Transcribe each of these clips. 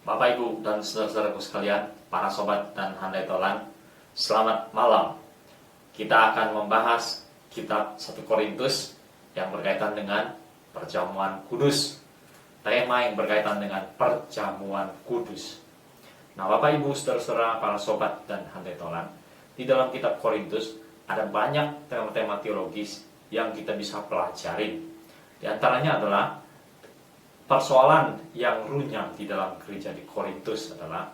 Bapak, Ibu, dan saudara-saudaraku sekalian, para sobat dan handai tolan, selamat malam. Kita akan membahas kitab 1 Korintus yang berkaitan dengan perjamuan kudus. Tema yang berkaitan dengan perjamuan kudus. Nah, Bapak, Ibu, saudara-saudara, para sobat dan handai tolan, di dalam kitab Korintus ada banyak tema-tema teologis yang kita bisa pelajari. Di antaranya adalah persoalan yang runyam di dalam gereja di Korintus adalah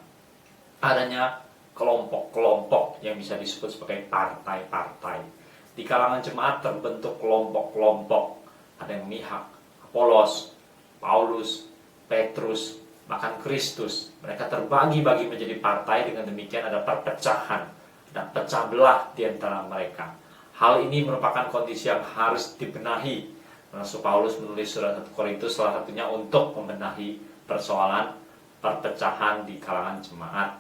adanya kelompok-kelompok yang bisa disebut sebagai partai-partai. Di kalangan jemaat terbentuk kelompok-kelompok. Ada yang memihak Apolos, Paulus, Petrus, bahkan Kristus. Mereka terbagi-bagi menjadi partai, dengan demikian ada perpecahan dan pecah belah di antara mereka. Hal ini merupakan kondisi yang harus dibenahi. Rasul Paulus menulis surat 1 Korintus salah satunya untuk membenahi persoalan perpecahan di kalangan jemaat.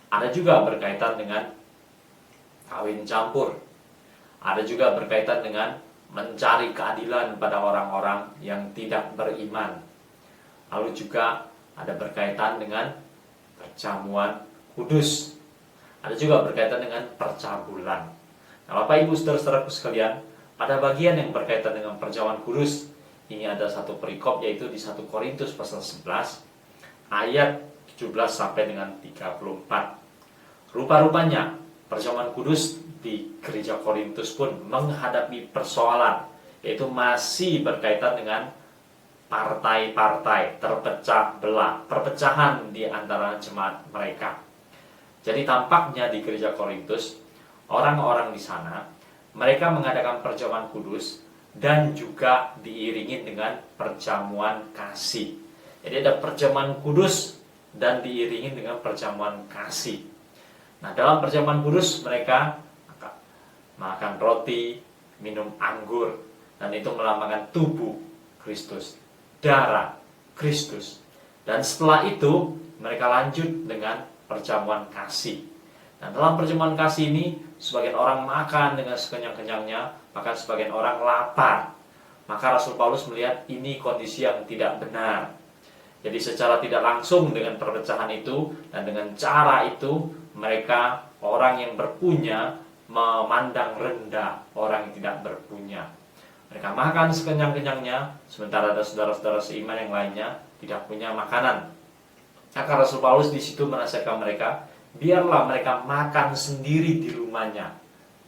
Ada juga berkaitan dengan kawin campur. Ada juga berkaitan dengan mencari keadilan pada orang-orang yang tidak beriman. Lalu juga ada berkaitan dengan perjamuan kudus. Ada juga berkaitan dengan percabulan. Nah, Bapak, Ibu, saudara-saudaraku sekalian, pada bagian yang berkaitan dengan perjamuan kudus, ini ada satu perikop, yaitu di 1 Korintus pasal 11 ayat 17 sampai dengan 34. Rupa-rupanya perjamuan kudus di gereja Korintus pun menghadapi persoalan, yaitu masih berkaitan dengan partai-partai terpecah belah, perpecahan di antara jemaat mereka. Jadi tampaknya di gereja Korintus, orang-orang di sana mereka mengadakan perjamuan kudus dan juga diiringi dengan perjamuan kasih. Jadi ada perjamuan kudus dan diiringi dengan perjamuan kasih. Nah, dalam perjamuan kudus mereka makan roti, minum anggur, dan itu melambangkan tubuh Kristus, darah Kristus. Dan setelah itu mereka lanjut dengan perjamuan kasih. Nah, dalam perjamuan kasih ini, sebagian orang makan dengan sekenyang-kenyangnya, bahkan sebagian orang lapar. Maka Rasul Paulus melihat ini kondisi yang tidak benar. Jadi secara tidak langsung dengan perpecahan itu dan dengan cara itu, mereka, orang yang berpunya, memandang rendah orang yang tidak berpunya. Mereka makan sekenyang-kenyangnya, sementara ada saudara-saudara seiman yang lainnya tidak punya makanan. Maka Rasul Paulus di situ menasihatkan mereka, biarlah mereka makan sendiri di rumahnya,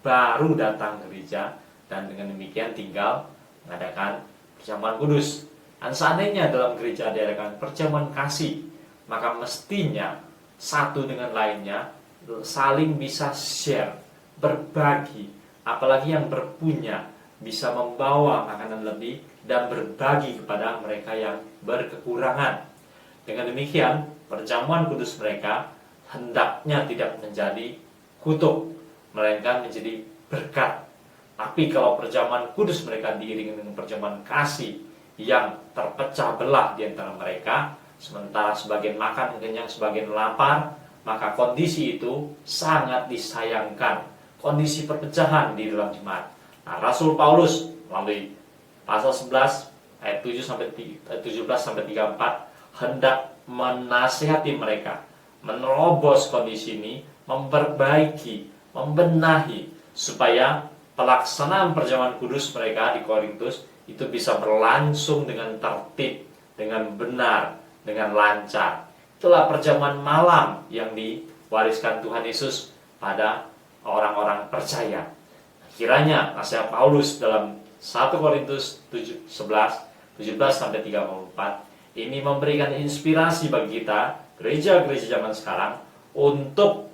baru datang ke gereja, dan dengan demikian tinggal mengadakan perjamuan kudus. Dan seandainya dalam gereja diadakan perjamuan kasih, maka mestinya satu dengan lainnya saling bisa share, berbagi. Apalagi yang berpunya bisa membawa makanan lebih dan berbagi kepada mereka yang berkekurangan. Dengan demikian, perjamuan kudus mereka hendaknya tidak menjadi kutuk, melainkan menjadi berkat. Tapi kalau perjamuan kudus mereka diiringi dengan perjamuan kasih yang terpecah belah di antara mereka, sementara sebagian makan kenyang, sebagian lapar, maka kondisi itu sangat disayangkan. Kondisi perpecahan di dalam jemaat. Nah, Rasul Paulus melalui pasal 11 ayat 7 sampai 17 sampai 34 hendak menasihati mereka, menerobos kondisi ini, memperbaiki, membenahi, supaya pelaksanaan perjamuan kudus mereka di Korintus itu bisa berlangsung dengan tertib, dengan benar, dengan lancar. Itulah perjamuan malam yang diwariskan Tuhan Yesus pada orang-orang percaya. Kiranya nasihat Paulus dalam 1 Korintus 11, 17 sampai 34 ini memberikan inspirasi bagi kita, gereja-gereja zaman sekarang, untuk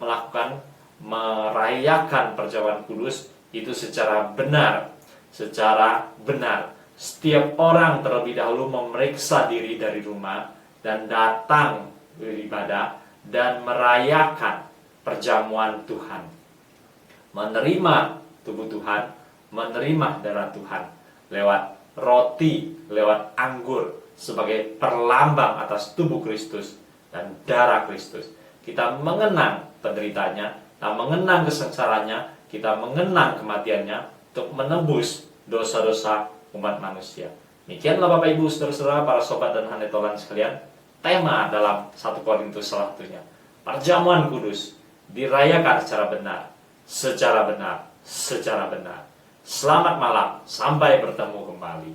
merayakan perjamuan kudus itu secara benar. Setiap orang terlebih dahulu memeriksa diri dari rumah dan datang beribadah dan merayakan perjamuan Tuhan, menerima tubuh Tuhan, menerima darah Tuhan lewat roti, lewat anggur, sebagai perlambang atas tubuh Kristus dan darah Kristus. Kita mengenang penderitanya, kita mengenang kesengsaraannya, kita mengenang kematiannya untuk menebus dosa-dosa umat manusia. Demikianlah Bapak, Ibu, saudara-saudara, para sobat dan handai tolan sekalian, tema dalam 1 Korintus salah satunya. Perjamuan kudus dirayakan secara benar, secara benar, secara benar. Selamat malam, sampai bertemu kembali.